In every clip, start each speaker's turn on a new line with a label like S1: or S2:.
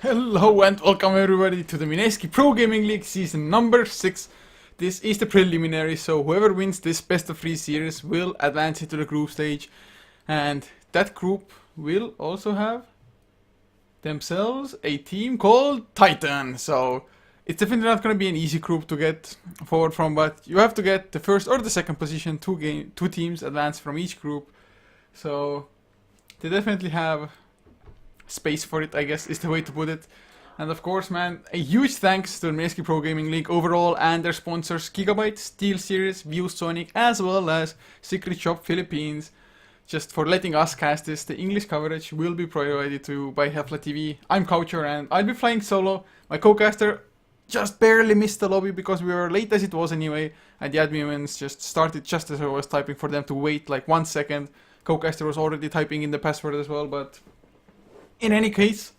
S1: Hello and welcome everybody to the Mineski Pro Gaming League season number 6. This is the preliminary, so whoever wins this best of 3 series will advance into the group stage. And that group will also have themselves a team called Titan. So it's definitely not going to be an easy group to get forward from, but you have to get the first or the second position, two teams advance from each group. So they definitely have space for it, I guess, is the way to put it. And of course, man, a huge thanks to the Mineski Pro Gaming League overall and their sponsors Gigabyte, Steel Series, ViewSonic, as well as Secret Shop Philippines, just for letting us cast this. The English coverage will be provided to by HeflaTV. I'm Coucher and I'll be flying solo. My co-caster just barely missed the lobby because we were late as it was anyway, and the admins just started just as I was typing for them to wait like 1 second. Co-caster was already typing in the password as well, but in any case,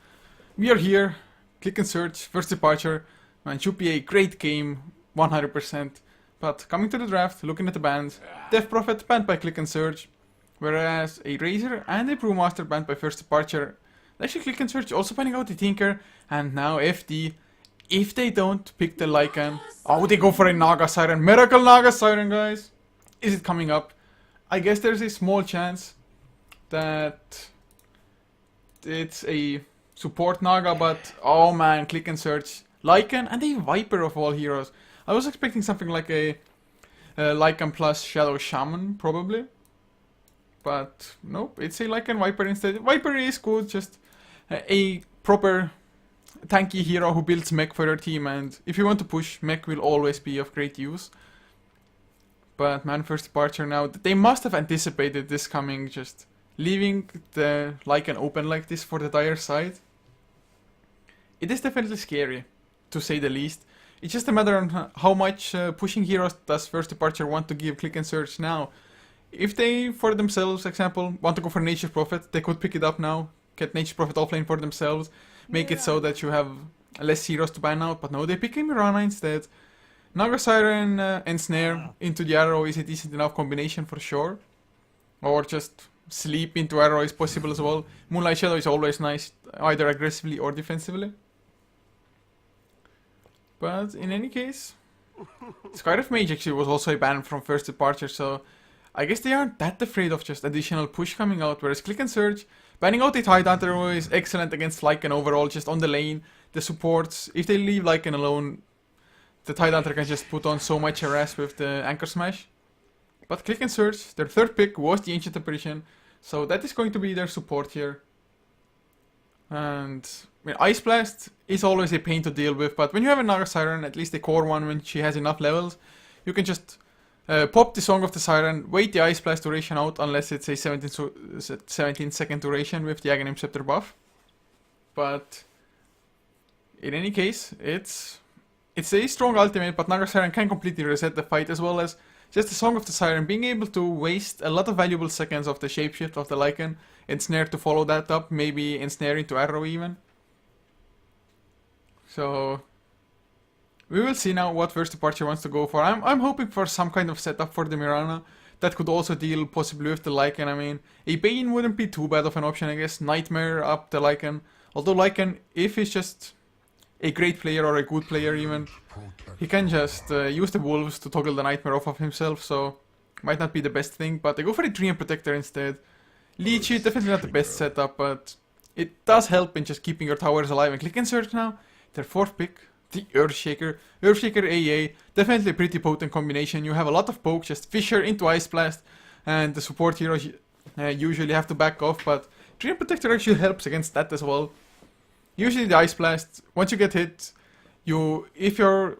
S1: we are here. Click and search, first departure, and should be a great game, 100%. But coming to the draft, looking at the bans, Death Prophet banned by click and search, whereas a Razor and a Brewmaster banned by first departure. Actually, click and search also banning out the Tinker, and now FD. If they don't pick the Lycan, oh, they go for a Naga Siren, Miracle Naga Siren, guys. Is it coming up? I guess there's a small chance that it's a support Naga, but oh man, click and search. Lycan and a Viper of all heroes. I was expecting something like a Lycan plus Shadow Shaman, probably. But nope, it's a Lycan Viper instead. Viper is good, just a proper tanky hero who builds mech for your team, and if you want to push, mech will always be of great use. But man, first departure now, they must have anticipated this coming, just leaving the Lycan open like this for the dire side. It is definitely scary, to say the least. It's just a matter of how much pushing heroes does first departure want to give click and search now. If they, for themselves, example, want to go for Nature's Prophet, they could pick it up now, get Nature's Prophet offlane for themselves, make it so that you have less heroes to ban out, but no, they pick a Mirana instead. Naga Siren and Snare into the arrow is a decent enough combination for sure. Or just sleep into arrow is possible as well. Moonlight Shadow is always nice, either aggressively or defensively. But in any case, Skyrift Mage actually was also a ban from first departure, so I guess they aren't that afraid of just additional push coming out, whereas click and search, banning out the Tidehunter is excellent against Lycan overall, just on the lane. The supports, if they leave Lycan alone, the Tidehunter can just put on so much harass with the Anchor Smash. But click and search, their third pick was the Ancient Apparition, so that is going to be their support here. And I mean, Ice Blast is always a pain to deal with, but when you have a Naga Siren, at least a core one when she has enough levels, you can just pop the Song of the Siren, wait the Ice Blast duration out unless it's a 17 second duration with the Aghanim Scepter buff. But in any case, it's a strong ultimate, but Naga Siren can completely reset the fight, as well as just the Song of the Siren being able to waste a lot of valuable seconds of the shapeshift of the Lycan, ensnare to follow that up, maybe ensnare into arrow even. So we will see now what first departure wants to go for. I'm hoping for some kind of setup for the Mirana that could also deal possibly with the Lycan. I mean, a Bane wouldn't be too bad of an option, I guess. Nightmare up the Lycan. Although Lycan, if he's just a great player or a good player even, he can just use the wolves to toggle the Nightmare off of himself, so might not be the best thing, but I go for a Dream Protector instead. Leechy, definitely not the best setup, but it does help in just keeping your towers alive. And click and search now, their fourth pick, the Earthshaker. Earthshaker AA, definitely a pretty potent combination. You have a lot of poke, just Fissure into Ice Blast, and the support heroes usually have to back off, but Dream Protector actually helps against that as well. Usually the Ice Blast, once you get hit, if you're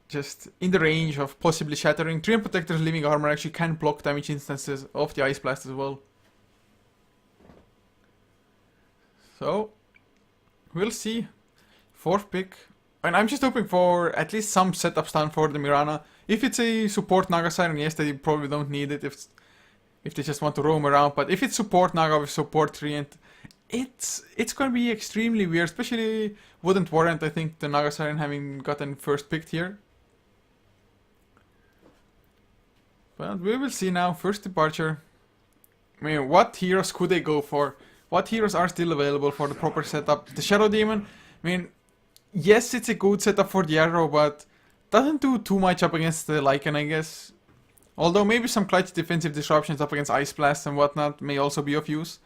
S1: just in the range of possibly shattering, Dream Protector's living armor actually can block damage instances of the Ice Blast as well. So, we'll see. Fourth pick. And I'm just hoping for at least some setup stun for the Mirana. If it's a support Naga Siren, yes, they probably don't need it if they just want to roam around. But if it's support Naga with support Treant, it's going to be extremely weird. Especially wouldn't warrant, I think, the Naga Siren having gotten first picked here. But we will see now. First departure. I mean, what heroes could they go for? What heroes are still available for the proper setup? The Shadow Demon I mean, yes, it's a good setup for the arrow, but doesn't do too much up against the Lycan, I guess. Although maybe some clutch defensive disruptions up against Ice Blast and whatnot may also be of use.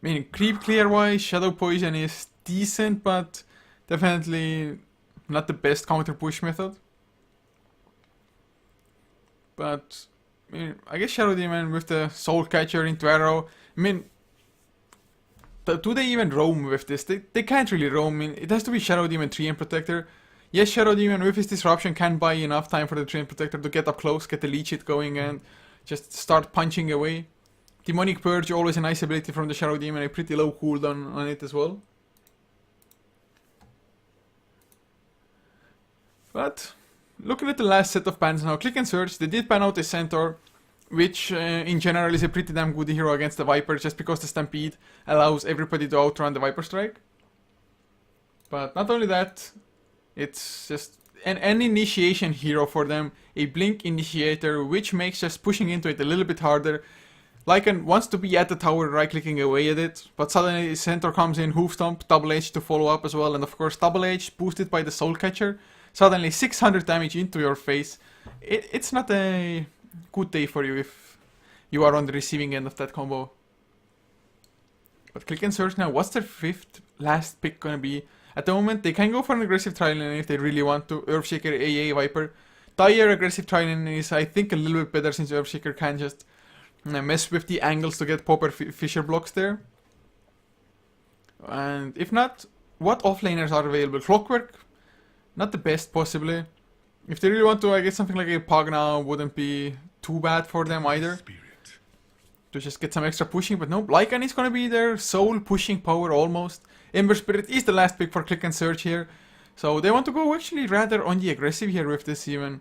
S1: I mean, creep clear wise, Shadow Poison is decent, but definitely not the best counter push method. But I mean, I guess Shadow Demon with the Soul Catcher into arrow. I mean, do they even roam with this? They can't really roam. I mean, it has to be Shadow Demon Treant Protector. Yes, Shadow Demon with his disruption can buy enough time for the Treant Protector to get up close, get the leech hit going, and just start punching away. Demonic Purge, always a nice ability from the Shadow Demon, a pretty low cooldown on it as well. But looking at the last set of bans now, Click and Search, they did ban out the Centaur, which in general is a pretty damn good hero against the Viper, just because the Stampede allows everybody to outrun the Viper Strike. But not only that, it's just an initiation hero for them, a Blink Initiator, which makes just pushing into it a little bit harder. Lycan wants to be at the tower, right-clicking away at it, but suddenly Centaur comes in, Hoof Stomp, Double H to follow up as well, and of course Double H boosted by the Soul Catcher. Suddenly 600 damage into your face. It's not a good day for you if you are on the receiving end of that combo. But Click and Search now, what's their fifth last pick gonna be? At the moment, they can go for an aggressive Trilane if they really want to. Earthshaker, AA, Viper. Dire aggressive Trilane is, I think, a little bit better since Earthshaker can just mess with the angles to get proper Fisher blocks there. And if not, what offlaners are available? Clockwork, not the best possibly. If they really want to, I guess something like a Pugna wouldn't be too bad for them either. To just get some extra pushing, but no, Lycan is gonna be their sole pushing power almost. Ember Spirit is the last pick for Click and Search here. So they want to go actually rather on the aggressive here with this even.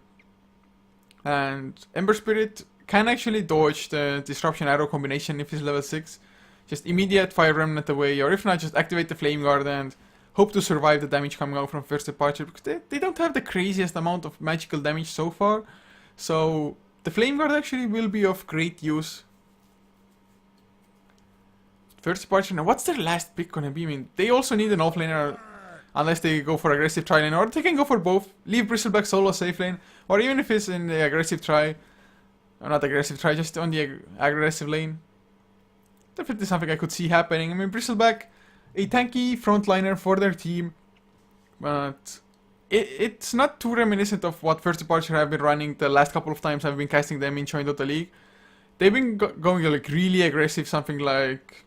S1: And Ember Spirit can actually dodge the Disruption Arrow combination if he's level 6. Just immediate Fire Remnant away, or if not, just activate the Flame Guard and hope to survive the damage coming out from First Departure, because they don't have the craziest amount of magical damage so far. So the Flame Guard actually will be of great use. First Departure, now what's their last pick gonna be? I mean, they also need an offlaner, unless they go for aggressive try lane, or they can go for both. Leave Bristleback solo safe lane, or even if it's in the aggressive try, or not aggressive try, just on the aggressive lane. Definitely something I could see happening. I mean, Bristleback, a tanky frontliner for their team, but it's not too reminiscent of what First Departure have been running the last couple of times I've been casting them in Join Dota League. They've been going like really aggressive, something like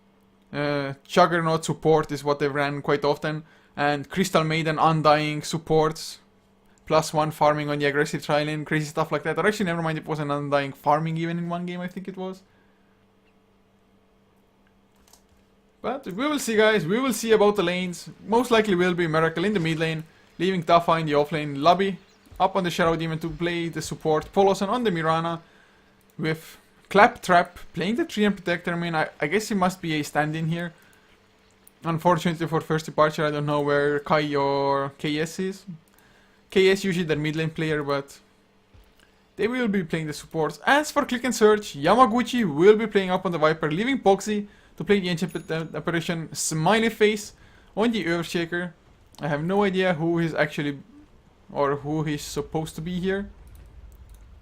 S1: Juggernaut support is what they've ran quite often, and Crystal Maiden Undying supports, +1 farming on the aggressive try lane, crazy stuff like that. Or actually, never mind, it was an Undying farming even in one game, I think it was. But we will see, guys. We will see about the lanes. Most likely will be Miracle in the mid lane, leaving Tafa in the off lane, Lobby up on the Shadow Demon to play the support, Polosan on the Mirana, with Claptrap playing the Treant Protector. I mean, I guess he must be a stand-in here. Unfortunately for First Departure, I don't know where Kai or KS is. KS usually their mid lane player, but they will be playing the supports. As for Click and Search, Yamaguchi will be playing up on the Viper, leaving Poxy to play the Ancient Apparition Smiley Face on the Earthshaker. I have no idea who is actually, or who he's supposed to be here.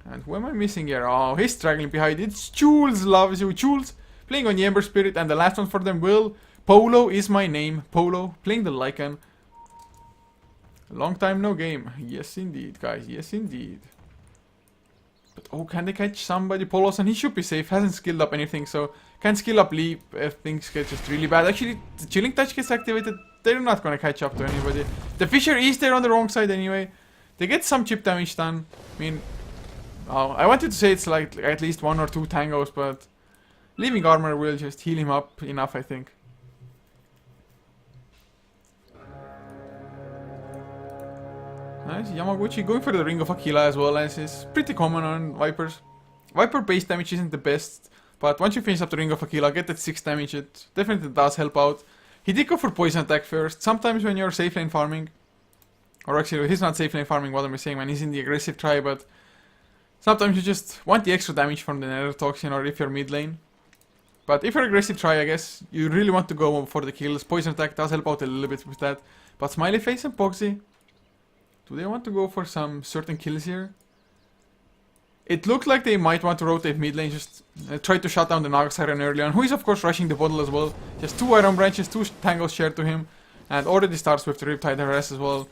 S1: And who am I missing here? Oh, he's straggling behind. It's Jules, loves you. Jules playing on the Ember Spirit, and the last one for them will. Polo is my name. Polo playing the Lycan. Long time no game. Yes indeed, guys. Yes indeed. But oh, can they catch somebody? Polosan, he should be safe. Hasn't skilled up anything, so can't skill up Leap if things get just really bad. Actually, the Chilling Touch gets activated. They're not gonna catch up to anybody. The Fisher is there on the wrong side anyway. They get some chip damage done. I mean, oh, I wanted to say it's like at least 1 or 2 tangos, but leaving armor will just heal him up enough, I think. Nice, Yamaguchi going for the Ring of Aquila as well, as is pretty common on Vipers. Viper base damage isn't the best, but once you finish up the Ring of Aquila, get that 6 damage, it definitely does help out. He did go for poison attack first. Sometimes when you're safe lane farming, or actually he's not safe lane farming, what am I saying, man, he's in the aggressive try, but sometimes you just want the extra damage from the Nether Toxin, or if you're mid lane. But if you're aggressive try, I guess you really want to go for the kills. Poison attack does help out a little bit with that. But Smiley Face and Poxy, do they want to go for some certain kills here? It looked like they might want to rotate mid lane, just try to shut down the Naga Siren early on, who is of course rushing the bottle as well. Just 2 Iron Branches, 2 Tangles shared to him, and already starts with the Riptide harass as well.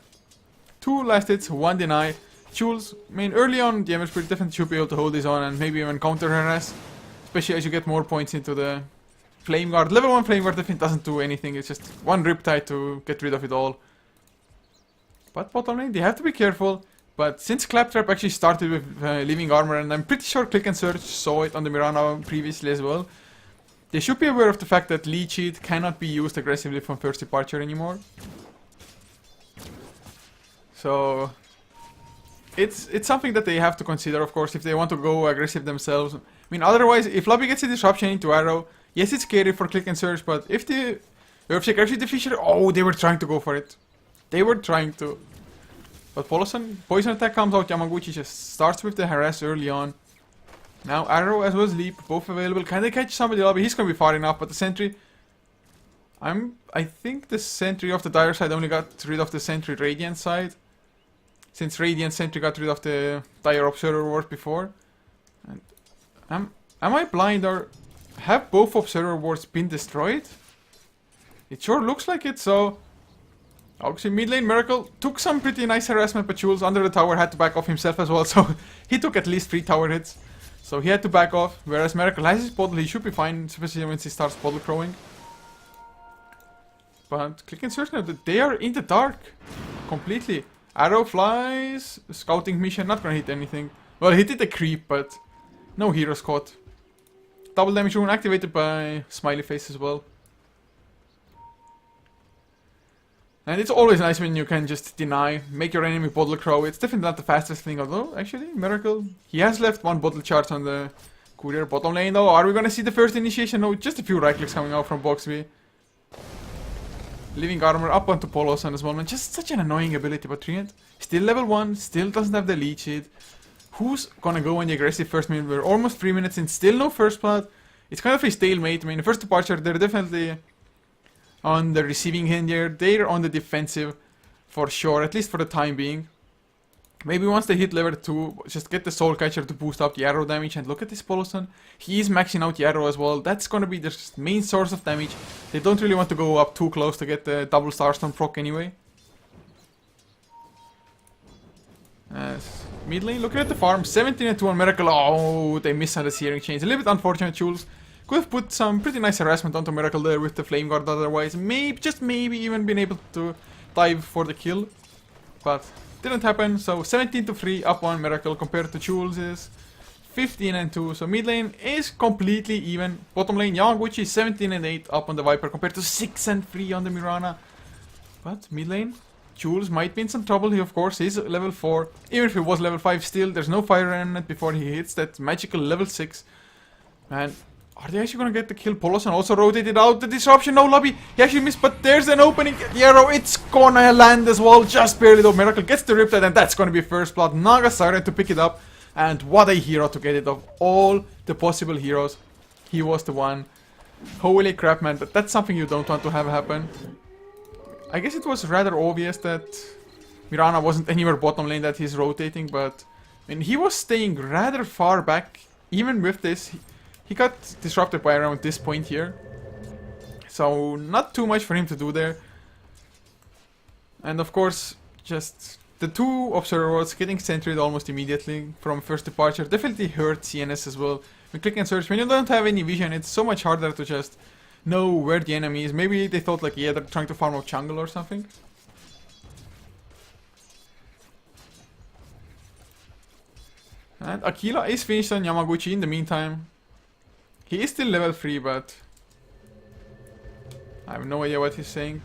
S1: 2 last hits, 1 deny. Jules, I mean, early on the MS Spirit definitely should be able to hold his own and maybe even counter harass, especially as you get more points into the Flame Guard. Level 1 Flame Guard definitely doesn't do anything, it's just 1 Riptide to get rid of it all. But bottom lane, they have to be careful. But since Claptrap actually started with Living Armor, and I'm pretty sure Click and Search saw it on the Mirana previously as well, they should be aware of the fact that Leech Seed cannot be used aggressively from first departure anymore. So it's something that they have to consider, of course, if they want to go aggressive themselves. I mean, otherwise, if Lobby gets a disruption into Arrow, yes, it's scary for Click and Search, but if the Earthshake actually the Fisher, oh, they were trying to go for it. They were trying to. But Poison attack comes out, Yamaguchi just starts with the harass early on. Now Arrow as well as Leap, both available. Can they catch somebody Lobby? He's gonna be far enough, but the sentry... I think the sentry of the Dire side only got rid of the sentry Radiant side. Since Radiant sentry got rid of the Dire Observer Ward before. And am I blind, or have both Observer Wards been destroyed? It sure looks like it, so... Obviously, mid lane Miracle took some pretty nice harassment, but Jules under the tower had to back off himself as well, so he took at least 3 tower hits. So he had to back off, whereas Miracle has his bottle, he should be fine, especially once he starts bottle crowing. But Click and Search now, they are in the dark, completely. Arrow flies, scouting mission, not gonna hit anything. Well, he did a creep, but no heroes caught. Double damage rune activated by Smiley Face as well. And it's always nice when you can just deny, make your enemy bottle crow. It's definitely not the fastest thing, although, actually, Miracle. He has left 1 bottle charge on the courier. Bottom lane though, are we gonna see the first initiation? No, just a few right clicks coming out from Boxby. Living Armor up onto Polosan as well, man. Just such an annoying ability, but Treant, still level 1, still doesn't have the lead sheet. Who's gonna go on the aggressive first minute? We're almost 3 minutes in, still no first blood. It's kind of a stalemate. I mean, the first departure, they're definitely on the receiving end here. They're on the defensive for sure, at least for the time being. Maybe once they hit level 2, just get the Soul Catcher to boost up the arrow damage. And look at this Polosan. He is maxing out the arrow as well. That's gonna be their main source of damage. They don't really want to go up too close to get the double Starstone proc anyway. Mid lane, looking at the farm, 17 and 2 on Miracle. Oh, they missed on the Searing Chains. A little bit unfortunate, Jules. Could have put some pretty nice harassment onto Miracle there with the Flame Guard, otherwise maybe, just maybe even been able to dive for the kill. But didn't happen, so 17 to 3 up on Miracle compared to Jules is 15 and 2. So mid lane is completely even. Bottom lane, Yamaguchi 17 and 8 up on the Viper compared to 6 and 3 on the Mirana. But mid lane, Jules might be in some trouble. He of course is level 4. Even if he was level 5 still, there's no fire remnant before he hits that magical level 6. And are they actually gonna get the kill? Polosan also rotated out the disruption. No Lobby. He actually missed, but there's an opening. The arrow, it's gonna land as well. Just barely though. Miracle gets the Riptide, and that's gonna be first blood. Naga Siren to pick it up. And what a hero to get it. Of all the possible heroes, he was the one. Holy crap, man. But that's something you don't want to have happen. I guess it was rather obvious that Mirana wasn't anywhere bottom lane that he's rotating, but I mean, he was staying rather far back. Even with this, he got disrupted by around this point here. So not too much for him to do there. And of course, just the 2 observers getting centered almost immediately from first departure definitely hurt CNS as well. When Click and Search, when you don't have any vision, it's so much harder to just know where the enemy is. Maybe they thought like, yeah, they're trying to farm out jungle or something. And Aquila is finished on Yamaguchi in the meantime. He is still level 3, but I have no idea what he's saying.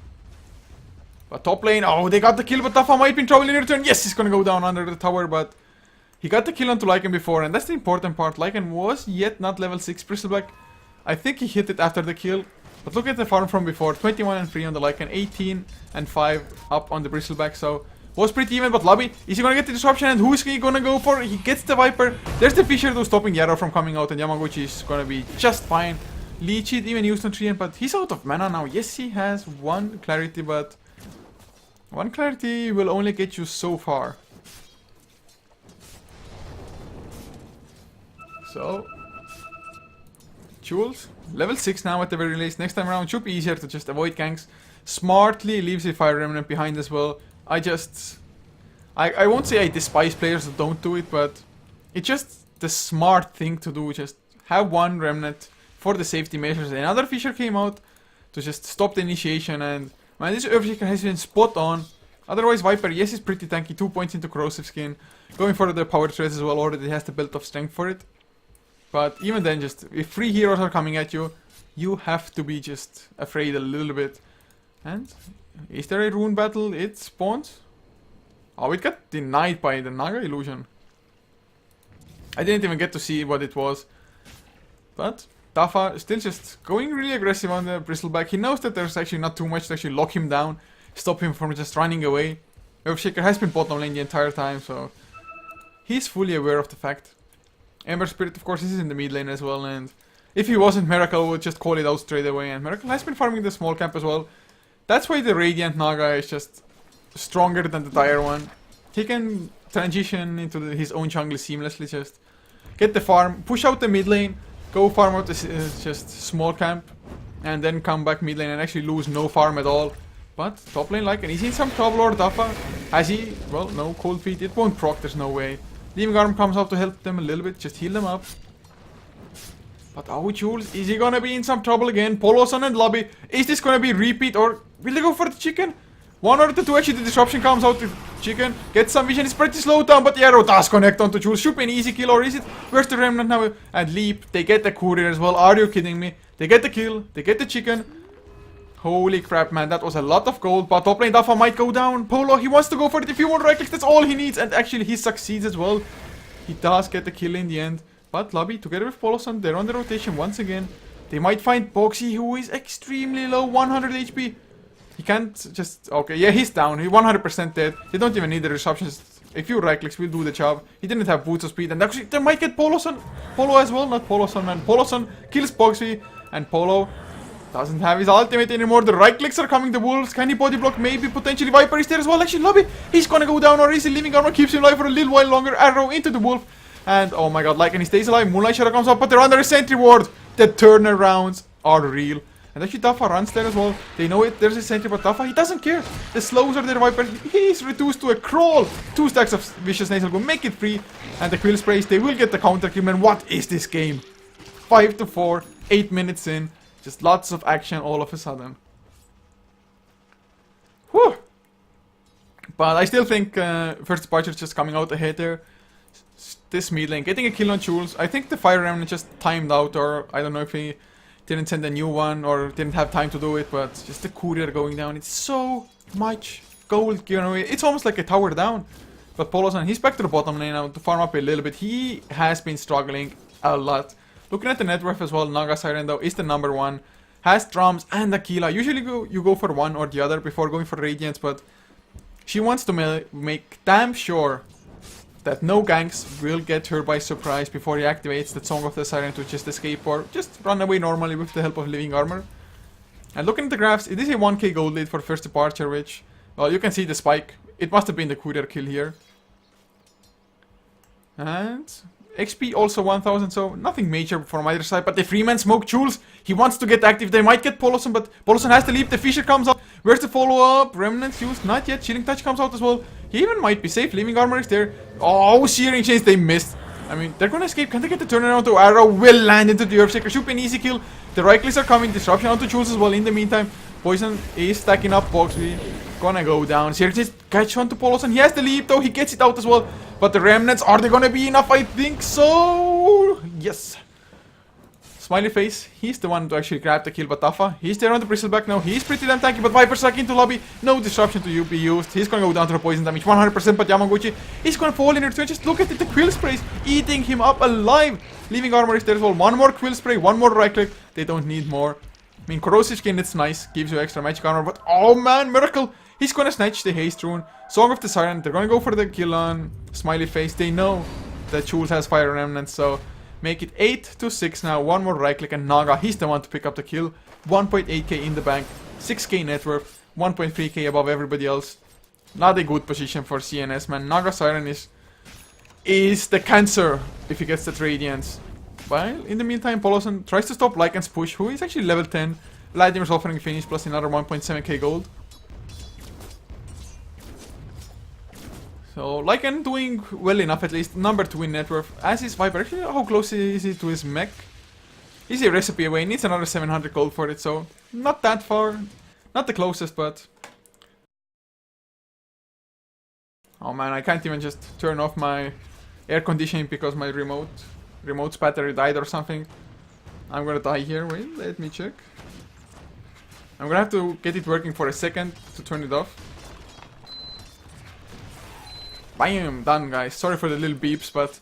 S1: But top lane, oh, they got the kill, but Tafa might be in trouble in return. Yes, he's gonna go down under the tower, but he got the kill onto Lycan before, and that's the important part. Lycan was yet not level 6. Bristleback, I think he hit it after the kill. But look at the farm from before, 21 and 3 on the Lycan, 18 and 5 up on the Bristleback, so was pretty even. But Lobby, is he gonna get the disruption, and who is he gonna go for? He gets the Viper. There's the Fisher though stopping the arrow from coming out, and Yamaguchi is gonna be just fine. leech it, even used on 3, but he's out of mana now. Yes, he has 1 clarity, but 1 clarity will only get you so far. So, Jules, level 6 now at the very least. Next time around should be easier to just avoid ganks. Smartly leaves a Fire Remnant behind as well. I won't say I despise players that don't do it, but it's just the smart thing to do. Just have 1 Remnant for the safety measures. Another Fisher came out to just stop the initiation, and man, this Earthshaker has been spot on. Otherwise, Viper, yes, is pretty tanky. 2 points into Corrosive Skin. Going for the Power Threads as well, already has the built of strength for it. But even then, just if 3 heroes are coming at you, you have to be just afraid a little bit. And is there a rune battle? It spawns. Oh, it got denied by the Naga illusion. I didn't even get to see what it was. But Dafa still just going really aggressive on the Bristleback. He knows that there's actually not too much to actually lock him down, stop him from just running away. Earthshaker has been bottom lane the entire time, so he's fully aware of the fact. Ember Spirit, of course, is in the mid lane as well, and if he wasn't, Miracle would just call it out straight away, and Miracle has been farming the small camp as well. That's why the Radiant Naga is just stronger than the Dire one. He can transition into his own jungle seamlessly, just get the farm, push out the mid lane, go farm out the just small camp, and then come back mid lane and actually lose no farm at all. But top lane, like, and he's in some trouble, or Dafa. Has he? Well, no, Cold Feet, it won't proc, there's no way. Leaving Arm comes out to help them a little bit, just heal them up. But oh, Jules, is he gonna be in some trouble again? Polosan and Lobby, is this gonna be repeat, or will they go for the chicken? One or the two, actually the disruption comes out to chicken, gets some vision, it's pretty slow down, but the arrow does connect onto Jules. Should be an easy kill, or is it? Where's the Remnant now? And Leap, they get the courier as well, are you kidding me? They get the kill, they get the chicken. Holy crap, man, that was a lot of gold, but top lane Dafa might go down. Polo, he wants to go for it. If you want right click, that's all he needs, and actually he succeeds as well. He does get the kill in the end, but Lobby, together with Polosan, they're on the rotation once again. They might find Boxy, who is extremely low, 100 HP. He can't just... Okay, yeah, he's down, he's 100% dead. They don't even need the disruptions. A few right clicks will do the job. He didn't have boots of speed, and actually they might get Polosan. Polo as well, not Polosan, man. Polosan kills Boxy, and Polo doesn't have his ultimate anymore. The right clicks are coming, the wolves. Can he body block? Maybe, potentially. Viper is there as well. Actually, Lobby, he's gonna go down, or is he leaving armor? Keeps him alive for a little while longer. Arrow into the wolf. And oh my god, like, and he stays alive. Moonlight Shadow comes up, but they're under a sentry ward. The turnarounds are real. And actually, Dafa runs there as well. They know it. There's a sentry, but Dafa, he doesn't care. The slows are there, Viper. He's reduced to a crawl. 2 stacks of Vicious Nasal go make it free. And the Quill Sprays, they will get the counter kill. Man, what is this game? 5-4, 8 minutes in. Just lots of action all of a sudden. Whew. But I still think First Departure is just coming out ahead there. This mid lane, getting a kill on Jules. I think the Fire Remnant just timed out, or I don't know if he didn't send a new one or didn't have time to do it, but just the courier going down. It's so much gold given away. It's almost like a tower down. But Polosan, he's back to the bottom lane now to farm up a little bit. He has been struggling a lot. Looking at the net worth as well, Naga Siren though is the number 1. Has drums and Aquila. Usually you go for one or the other before going for Radiance, but she wants to make damn sure that no ganks will get her by surprise before he activates the Song of the Siren to just escape or just run away normally with the help of Living Armor. And looking at the graphs, it is a 1k gold lead for First Departure, which, well, you can see the spike. It must have been the courier kill here. And XP also 1000, so nothing major from either side. But the Freeman smoke Jules, he wants to get active. They might get Polosan, but Polosan has to leap. The Fisher comes up. Where's the follow-up? Remnants used, not yet. Chilling Touch comes out as well. He even might be safe. Living Armor is there. Oh, Searing Chains, they missed. I mean, they're gonna escape. Can they get the turnaround? To Arrow will land into the Earthshaker. Should be an easy kill. The right clicks are coming. Disruption onto Jules as well. In the meantime, Poison is stacking up. Boxley gonna go down. Searing Chains catch on to Polosan. He has the leap though. He gets it out as well. But the Remnants, are they gonna be enough? I think so. Yes. Smiley Face, he's the one to actually grab the kill, but Tafa, he's there on the Bristleback now. He's pretty damn tanky, but Viper stuck into lobby. No disruption to be used. He's gonna go down to the poison damage 100%, but Yamaguchi, he's gonna fall in return. Just look at it, the Quill Sprays eating him up alive. Leaving Armor is there as well. One more Quill Spray, one more right click. They don't need more. I mean, Corrosive Skin, it's nice. Gives you extra magic armor, but oh man, Miracle. He's gonna snatch the Haste Rune. Song of the Siren, they're gonna go for the kill on Smiley Face. They know that Jules has Fire Remnants, so Make it 8-6 now. One more right click and Naga, he's the one to pick up the kill. 1.8k in the bank, 6k net worth, 1.3k above everybody else. Not a good position for CNS, man. Naga Siren is the cancer if he gets that Radiance. While in the meantime, Poloson tries to stop Lycan's push, who is actually level 10. Vladimir's offering finish plus another 1.7k gold. So Lycan doing well enough, at least. Number 2 in net worth. As is Viper. Actually, how close is he to his mech? He's a recipe away. Needs another 700 gold for it, so not that far. Not the closest, but... Oh man, I can't even just turn off my air conditioning because my remote's battery died or something. I'm gonna die here. Wait, let me check. I'm gonna have to get it working for a second to turn it off. Bam! Done, guys. Sorry for the little beeps, but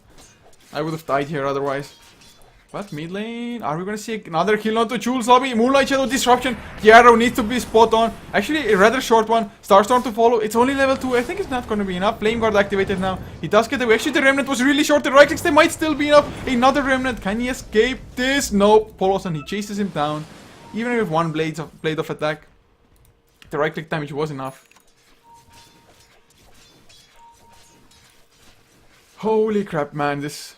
S1: I would have died here otherwise. But mid lane, are we gonna see another kill onto Jules lobby? Moonlight Shadow disruption. The arrow needs to be spot on. Actually, a rather short one. Starstorm to follow. It's only level 2. I think it's not gonna be enough. Flame Guard activated now. He does get away. Actually, the Remnant was really short. The right clicks, they might still be enough. Another Remnant. Can he escape this? No. Poloson, he chases him down. Even with one blade of attack, the right click damage was enough. Holy crap, man. This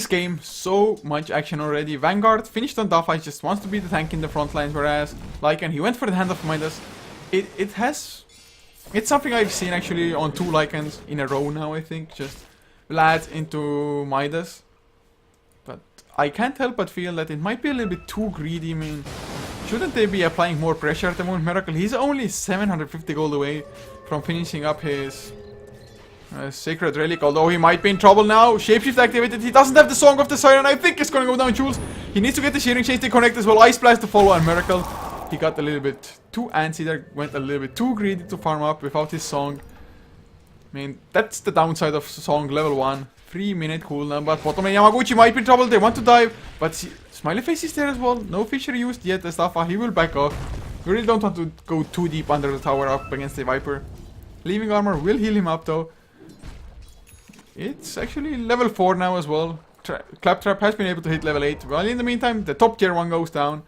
S1: game, so much action already. Vanguard finished on Dafa, just wants to be the tank in the front lines, whereas Lycan, he went for the Hand of Midas. It's something I've seen actually on 2 Lycans in a row now, I think. Just Vlad into Midas. But I can't help but feel that it might be a little bit too greedy. I mean, shouldn't they be applying more pressure at the moment? Miracle, he's only 750 gold away from finishing up his Sacred Relic, although he might be in trouble now. Shapeshift activated. He doesn't have the Song of the Siren. I think it's gonna go down, Jules. He needs to get the Shearing Chains to connect as well. Ice Blast to follow, and Miracle, he got a little bit too antsy there. Went a little bit too greedy to farm up without his Song. I mean, that's the downside of Song level 1. 3-minute cooldown, but bottom lane Yamaguchi might be in trouble. They want to dive, but Smiley Face is there as well. No Fisher used yet. Estafa, he will back off. We really don't want to go too deep under the tower up against the Viper. Leaving Armor will heal him up though. It's actually level 4 now as well. Claptrap has been able to hit level 8. Well, in the meantime, the top tier 1 goes down.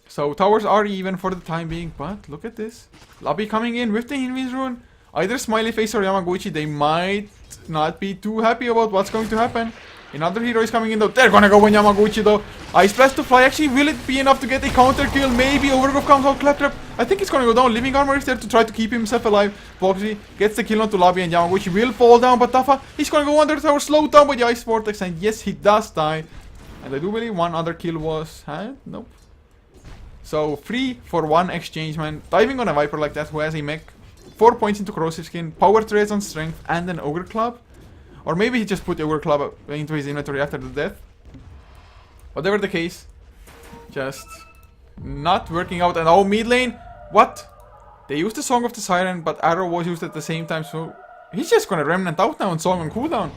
S1: So towers are even for the time being, but look at this. Lobby coming in with the Invis Rune. Either Smiley Face or Yamaguchi, they might not be too happy about what's going to happen. Another hero is coming in though. They're gonna go on Yamaguchi though. Ice Blast to fly. Actually, will it be enough to get a counter kill? Maybe Overgrowth comes out. Claptrap, I think it's gonna go down. Living Armor is there to try to keep himself alive. Boxy gets the kill onto Lobby and Yamaguchi will fall down. But Tafa, he's gonna go under the tower, slowed down by the Ice Vortex. And yes, he does die. And I do believe one other kill was had. Nope. So 3 for 1 exchange, man. Diving on a Viper like that who has a mech. 4 points into Corrosive Skin, Power Threads on Strength, and an Ogre Club. Or maybe he just put the Ogre Club into his inventory after the death. Whatever the case, just not working out. And oh, mid lane, what? They used the Song of the Siren, but Arrow was used at the same time, so he's just gonna Remnant out now and Song on cooldown.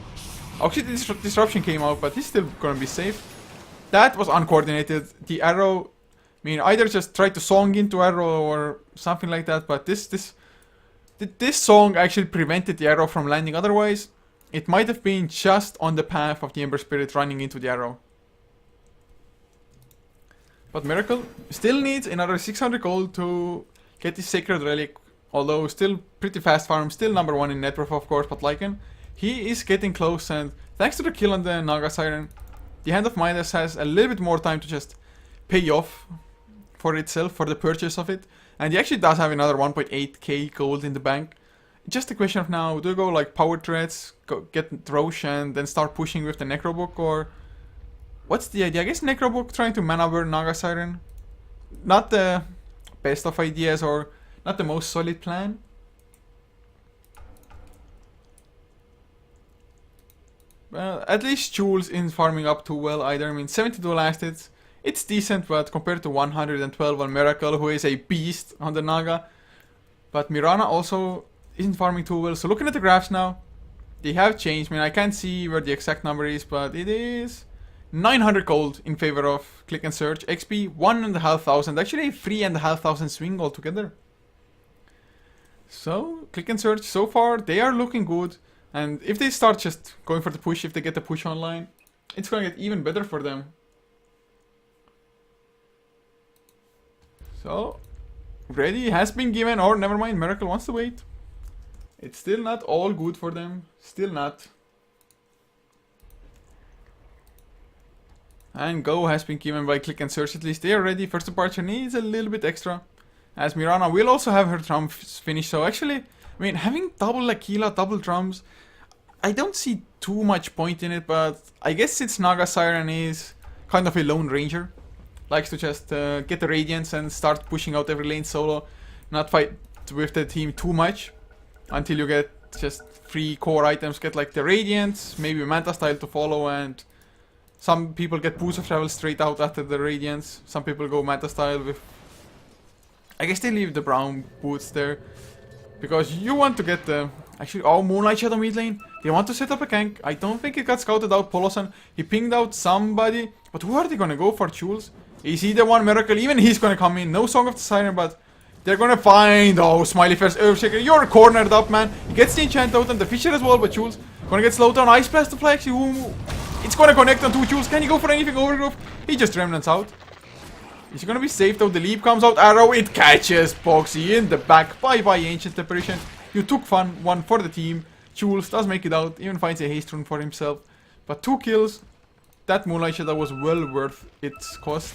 S1: Actually, the Disruption came out, but he's still gonna be safe. That was uncoordinated. The Arrow, I mean, either just try to Song into Arrow or something like that, but this Song actually prevented the Arrow from landing. Otherwise, it might have been just on the path of the Ember Spirit running into the Arrow. But Miracle still needs another 600 gold to get the Sacred Relic. Although still pretty fast farm, still number 1 in net worth of course, but Lycan, he is getting close, and thanks to the kill on the Naga Siren, the Hand of Midas has a little bit more time to just pay off for itself, for the purchase of it. And he actually does have another 1.8k gold in the bank. Just a question of now, do you go like Power Threads, go get Roche and then start pushing with the Necrobook, or what's the idea? I guess Necrobook trying to mana burn Naga Siren. Not the best of ideas, or not the most solid plan. Well, at least Jules isn't farming up too well either. I mean, 72 lasted. It's decent, but compared to 112 on Miracle, who is a beast on the Naga. But Mirana also isn't farming too well. So looking at the graphs now, they have changed. I mean, I can't see where the exact number is, but it is 900 gold in favor of Click and Search. XP 1,500. Actually, 3,500 swing altogether. So Click and Search so far, they are looking good. And if they start just going for the push, if they get the push online, it's gonna get even better for them. So, ready has been given, or never mind, Miracle wants to wait. It's still not all good for them. Still not. And go has been given by Click and Search. At least they are ready. First departure needs a little bit extra, as Mirana will also have her trumps finished. So actually, I mean, having double Aquila, double drums, I don't see too much point in it. But I guess since Naga Siren is kind of a lone ranger, likes to just get the Radiance and start pushing out every lane solo, not fight with the team too much until you get just 3 core items, get like the Radiance, maybe Manta style to follow, and some people get boost of travel straight out after the Radiance. Some people go Manta style with, I guess they leave the brown boots there, because you want to get the, actually, oh, Moonlight Shadow mid lane. They want to set up a gank. I don't think it got scouted out. Polosan, he pinged out somebody, but who are they gonna go for? Jules? Is he the one? Miracle? Even he's gonna come in. No Song of the Siren, but they're gonna find, oh, Smiley first Earthshaker. You're cornered up, man. He gets the enchant out and the Fisher as well, but Jules gonna get slowed down. Ice Blast to fly, actually. It's gonna connect on 2 Jules. Can he go for anything? Overgrowth? He just remnants out. He's gonna be safe though. The leap comes out. Arrow, it catches Boxy in the back. Bye bye, Ancient Separation. You took one for the team. Jules does make it out. Even finds a haste rune for himself. But 2 kills. That Moonlight Shadow was well worth its cost.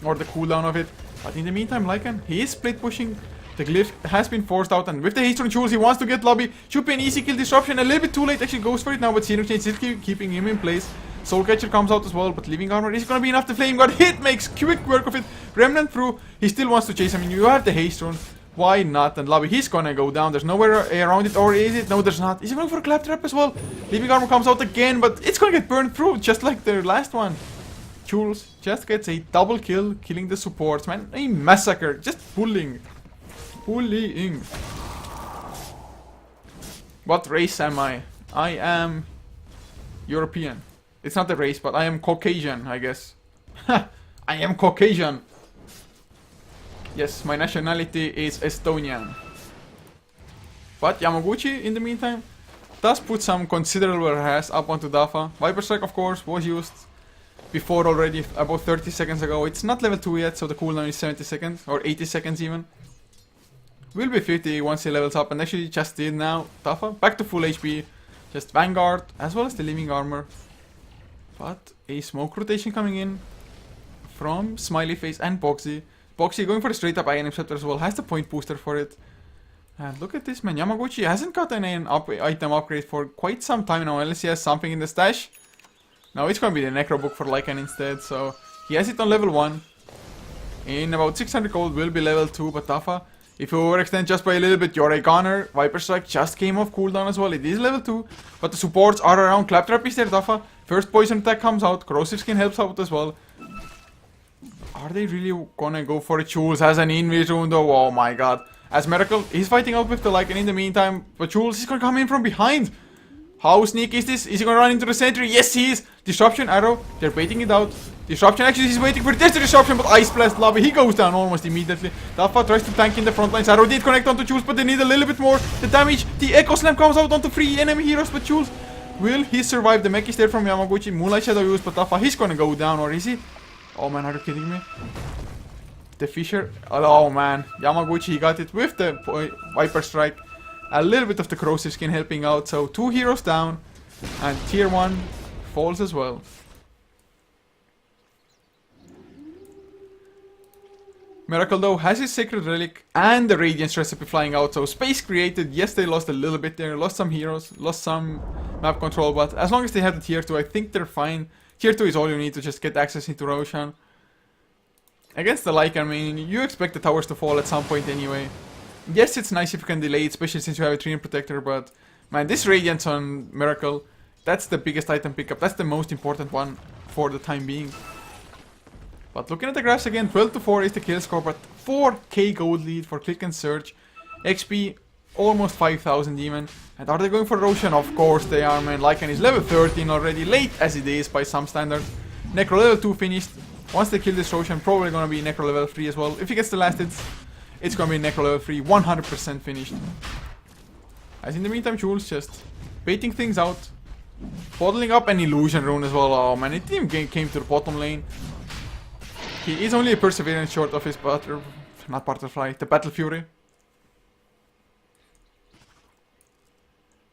S1: Or the cooldown of it. But in the meantime, Lycan, he is split pushing. The glyph has been forced out, and with the haste rune Jules, he wants to get lobby. Should be an easy kill. Disruption a little bit too late. Actually goes for it now, but Xenochain is still keeping him in place. Soulcatcher comes out as well, but Living Armor is gonna be enough. The Flame God hit makes quick work of it. Remnant through. He still wants to chase. I mean, you have the haste rune. Why not? And lobby, he's gonna go down. There's nowhere around it, or is it? No, there's not. Is he going for a Claptrap as well? Living Armor comes out again, but it's gonna get burned through, just like the last one. Jules just gets a double kill, killing the supports, man. A massacre. Just bullying. Bullying. What race am I? I am European. It's not a race, but I am Caucasian, I guess. Ha! I am Caucasian. Yes, my nationality is Estonian. But Yamaguchi, in the meantime, does put some considerable harass up onto Dafa. Viper Strike, of course, was used before already, about 30 seconds ago. It's not level 2 yet, so the cooldown is 70 seconds, or 80 seconds even. Will be 50 once he levels up, and actually just did now. Dafa, back to full HP. Just Vanguard, as well as the Living Armor. But a smoke rotation coming in from Smiley Face and Boxy. Boxy going for a straight up Iron Scepter as well, has the point booster for it. And look at this, man. Yamaguchi hasn't gotten an item upgrade for quite some time now, unless he has something in the stash. Now it's gonna be the Necro Book for Lycan instead, so he has it on level 1. In about 600 gold will be level 2, but Dafa, if you overextend just by a little bit, you're a gunner. Viper Strike just came off cooldown as well. It is level 2, but the supports are around. Claptrap is there, Dafa. First poison attack comes out. Corrosive Skin helps out as well. Are they really gonna go for it? Jules has an invis rune though. Oh my god. As Miracle, he's fighting out with the Lycan in the meantime, but Jules is gonna come in from behind. How sneaky is this? Is he gonna run into the sentry? Yes, he is. Disruption arrow. They're baiting it out. Disruption, actually, he's waiting for it. There's the disruption, but Ice Blast lobby. He goes down almost immediately. Dafa tries to tank in the front lines. Arrow did connect onto Jules, but they need a little bit more. The damage, the Echo Slam comes out onto 3 enemy heroes, but Jules, will he survive? The mech is there from Yamaguchi. Moonlight Shadow used, but Dafa, he's gonna go down, or is he? Oh man, are you kidding me? The Fisher, oh man. Yamaguchi, he got it with the Viper Strike. A little bit of the Corrosive Skin helping out, so 2 heroes down. And tier 1 falls as well. Miracle though has his Sacred Relic and the Radiance Recipe flying out, so space created. Yes, they lost a little bit there, lost some heroes, lost some map control, but as long as they have the tier 2, I think they're fine. Tier 2 is all you need to just get access into Roshan. Against the Lycan, I mean, you expect the towers to fall at some point anyway. Yes, it's nice if you can delay it, especially since you have a Treant Protector, but man, this Radiance on Miracle, that's the biggest item pickup. That's the most important one for the time being. But looking at the graphs again, 12 to 4 is the kill score, but 4k gold lead for Click and Search. XP, almost 5,000 even. And are they going for Roshan? Of course they are, man. Lycan is level 13 already, late as it is by some standards. Necro level 2 finished. Once they kill this Roshan, probably gonna be Necro level 3 as well. If he gets the last hits, it's gonna be Necro level 3, 100% finished. As in the meantime, Jules just baiting things out. Bottling up an illusion rune as well. Oh man, it even came to the bottom lane. He is only a perseverance short of his butterfly, the Battle Fury.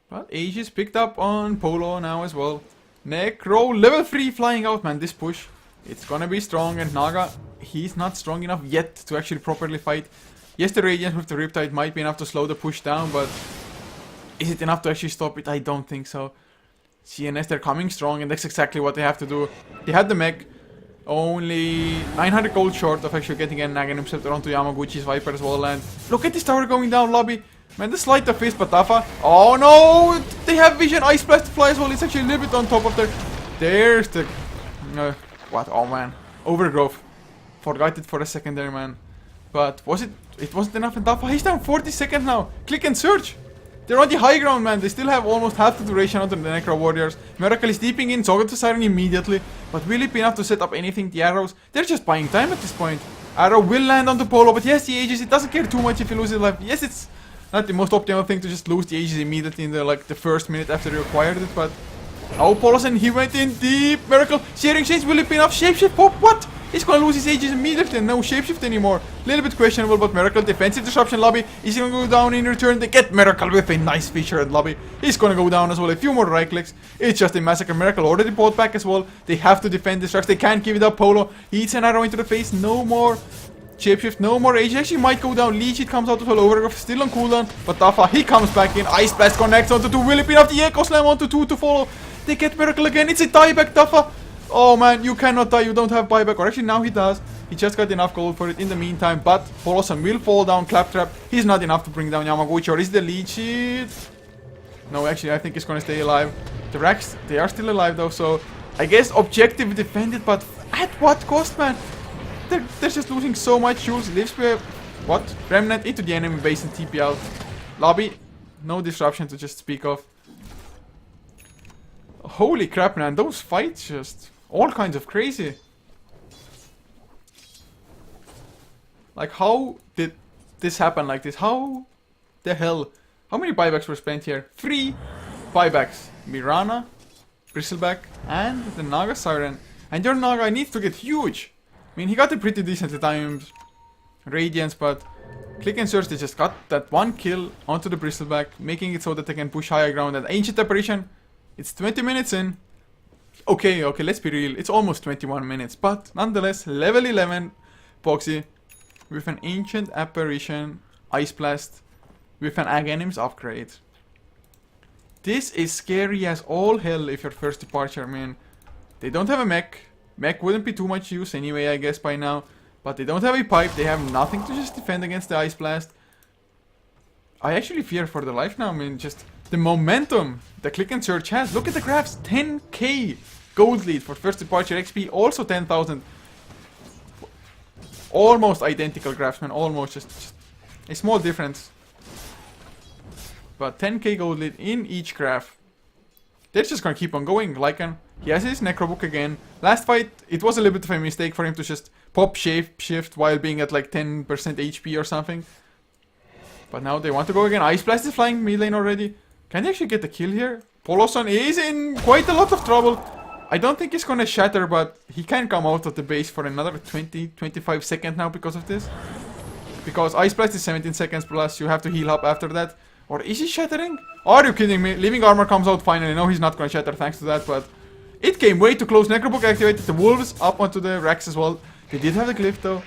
S1: But Aegis picked up on Polo now as well. Necro, level 3 flying out, man. This push, it's gonna be strong. And Naga, he's not strong enough yet to actually properly fight. Yes, the Radiance with the Riptide might be enough to slow the push down, but is it enough to actually stop it? I don't think so. CNS, they're coming strong, and that's exactly what they have to do. They had the mech, only 900 gold short of actually getting an Aghanim Scepter onto Yamaguchi's Viper as well. And look at this tower going down, Lobby. Man, the sleight of fist, Batafa. Oh no! They have vision, Ice Blast to fly as well. It's actually a little bit on top of their... There's the... what? Oh man. Overgrowth. Forgot it for a second there, man. But was it... It wasn't enough in Dafa. He's down 40 seconds now. Click and search. They're on the high ground, man. They still have almost half the duration under the Necro Warriors. Miracle is deeping in, so go to Siren immediately. But will it be enough to set up anything? The arrows, they're just buying time at this point. Arrow will land on the Polo, but yes, the Aegis, it doesn't care too much if he loses life. Yes, it's not the most optimal thing to just lose the Aegis immediately in the first minute after you acquired it, but... Oh, Poloson, he went in deep. Miracle, Searing Chains, will it be enough? Shapeshift pop, what? He's gonna lose his Aegis immediately and no shapeshift anymore. Little bit questionable, but Miracle, defensive disruption, Lobby. Is he gonna go down in return? They get Miracle with a nice feature at Lobby. He's gonna go down as well. A few more right clicks. It's just a massacre. Miracle already bought back as well. They have to defend this rush. They can't give it up. Polo, he eats an arrow into the face. No more shapeshift, no more Aegis. Actually might go down. Leech, it comes out as well. Overgrowth still on cooldown. But Dafa, he comes back in. Ice Blast connects onto 2. Will it be enough? The Echo Slam onto 2 to follow. They get Miracle again. It's a dieback, Dafa. Oh man, you cannot die, you don't have buyback. Or actually now he does. He just got enough gold for it in the meantime. But Poloson will fall down. Claptrap, he's not enough to bring down Yamaguchi. Or is the leech it? No, actually I think he's gonna stay alive. The Racks, they are still alive though. So I guess objective defended, but at what cost, man? They're just losing so much Jules. Lives with what? Remnant into the enemy base and TP out. Lobby, no disruption to just speak of. Holy crap, man, those fights just all kinds of crazy. Like, how did this happen like this? How the hell? How many buybacks were spent here? 3 buybacks. Mirana, Bristleback, and the Naga Siren. And your Naga needs to get huge. I mean, he got a pretty decent timed Radiance, but Click and Search, they just got that one kill onto the Bristleback, making it so that they can push higher ground. And Ancient Apparition, it's 20 minutes in. Okay, let's be real. It's almost 21 minutes. But nonetheless, level 11 Boxy with an Ancient Apparition, Ice Blast, with an Aghanim's upgrade. This is scary as all hell if your first departure, man. They don't have a mech. Mech wouldn't be too much use anyway, I guess, by now. But they don't have a pipe. They have nothing to just defend against the Ice Blast. I actually fear for their life now. I mean, just the momentum the Click and Search has. Look at the graphs. 10k gold lead for first departure XP. Also 10,000. Almost identical graphs, man. Almost. Just a small difference. But 10k gold lead in each graph. They're just gonna keep on going. Lycan, he has his Necrobook again. Last fight, it was a little bit of a mistake for him to just pop shift while being at like 10% HP or something. But now they want to go again. Ice Blast is flying mid lane already. Can they actually get the kill here? Poloson is in quite a lot of trouble. I don't think he's gonna shatter, but he can come out of the base for another 20-25 seconds now because of this. Because Ice Blast is 17 seconds plus, you have to heal up after that. Or is he shattering? Are you kidding me? Living Armor comes out finally. No, he's not gonna shatter thanks to that, but it came way too close. Necrobook activated. The Wolves up onto the racks as well. They did have the glyph though.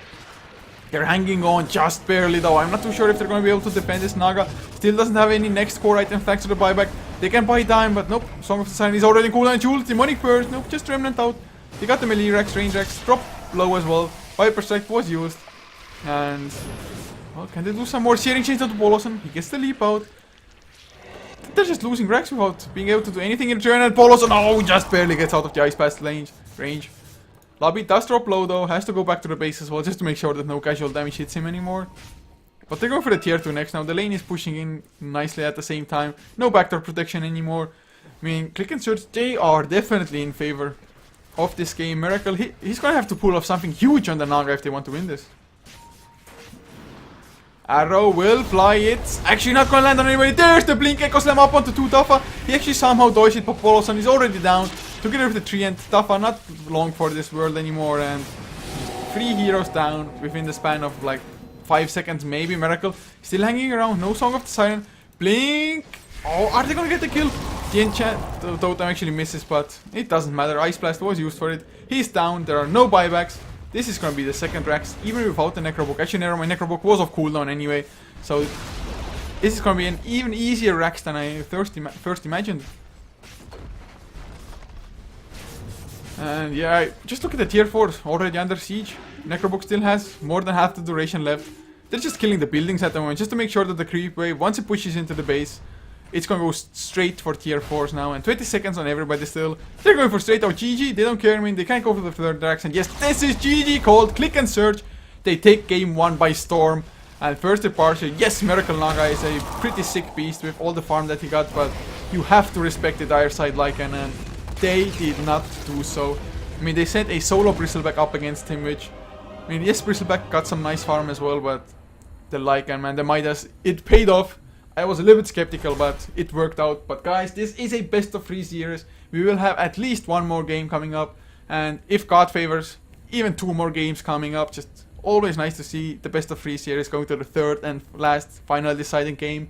S1: They're hanging on just barely though. I'm not too sure if they're gonna be able to defend this. Naga still doesn't have any next core item thanks to the buyback. They can buy time, but nope. Song of the Siren is already cool. And Jules, Demonic Burst. Nope, just Remnant out. They got the melee racks, range racks. Drop low as well. Viper Strike was used. And well, can they do some more Searing Chains onto Poloson? He gets the leap out. They're just losing racks without being able to do anything in return. And Poloson, oh, just barely gets out of the Ice Blast range. Lobby does drop low though, has to go back to the base as well just to make sure that no casual damage hits him anymore. But they're going for the tier 2 next now. The lane is pushing in nicely at the same time. No backdoor protection anymore. I mean, Click and Search, they are definitely in favor of this game. Miracle, he's gonna have to pull off something huge on the Naga if they want to win this. Arrow will fly. It's actually not gonna land on anybody. There's the blink. Echo slam up onto 2 Taffa. He actually somehow dodged it, but Polosan is already down. Together with the 3 and Taffa not long for this world anymore, and 3 heroes down within the span of like 5 seconds, maybe. Miracle still hanging around. No Song of the Siren. Blink. Oh, are they gonna get the kill? The enchant Dota actually misses, but it doesn't matter. Ice Blast was used for it. He's down. There are no buybacks. This is gonna be the second Rax, even without the Necrobook. Actually, never mind. Necrobook was off cooldown anyway, so this is gonna be an even easier Rax than I first imagined. And yeah, just look at the tier 4s already under siege. Necrobook still has more than half the duration left. They're just killing the buildings at the moment, just to make sure that the creep wave, once it pushes into the base, it's gonna go straight for tier 4s now. And 20 seconds on everybody still. They're going for straight out GG. They don't care. I mean, they can't go for the third Drax. And yes, this is GG called. Click and search. They take game 1 by storm. And first departure. Yes, Miracle Naga is a pretty sick beast with all the farm that he got. But you have to respect the dire side Lycan. And they did not do so. I mean, they sent a solo Bristleback up against him, which... I mean, yes, Bristleback got some nice farm as well, but... The Lycan, man, the Midas, it paid off. I was a little bit skeptical, but it worked out. But guys, this is a best of 3 series. We will have at least 1 more game coming up. And if God favors, even 2 more games coming up. Just always nice to see the best of 3 series going to the 3rd and last final deciding game.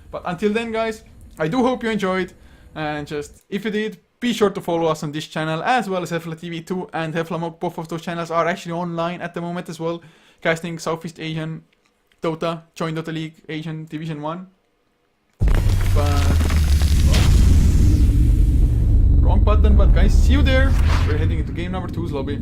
S1: But until then, guys, I do hope you enjoyed. And just, if you did, be sure to follow us on this channel as well as HeflaTV 2 and HeflaMog. Both of those channels are actually online at the moment as well. Casting Southeast Asian Dota, join Dota League Asian Division 1. But wrong button, but guys, see you there. We're heading into game number 2's lobby.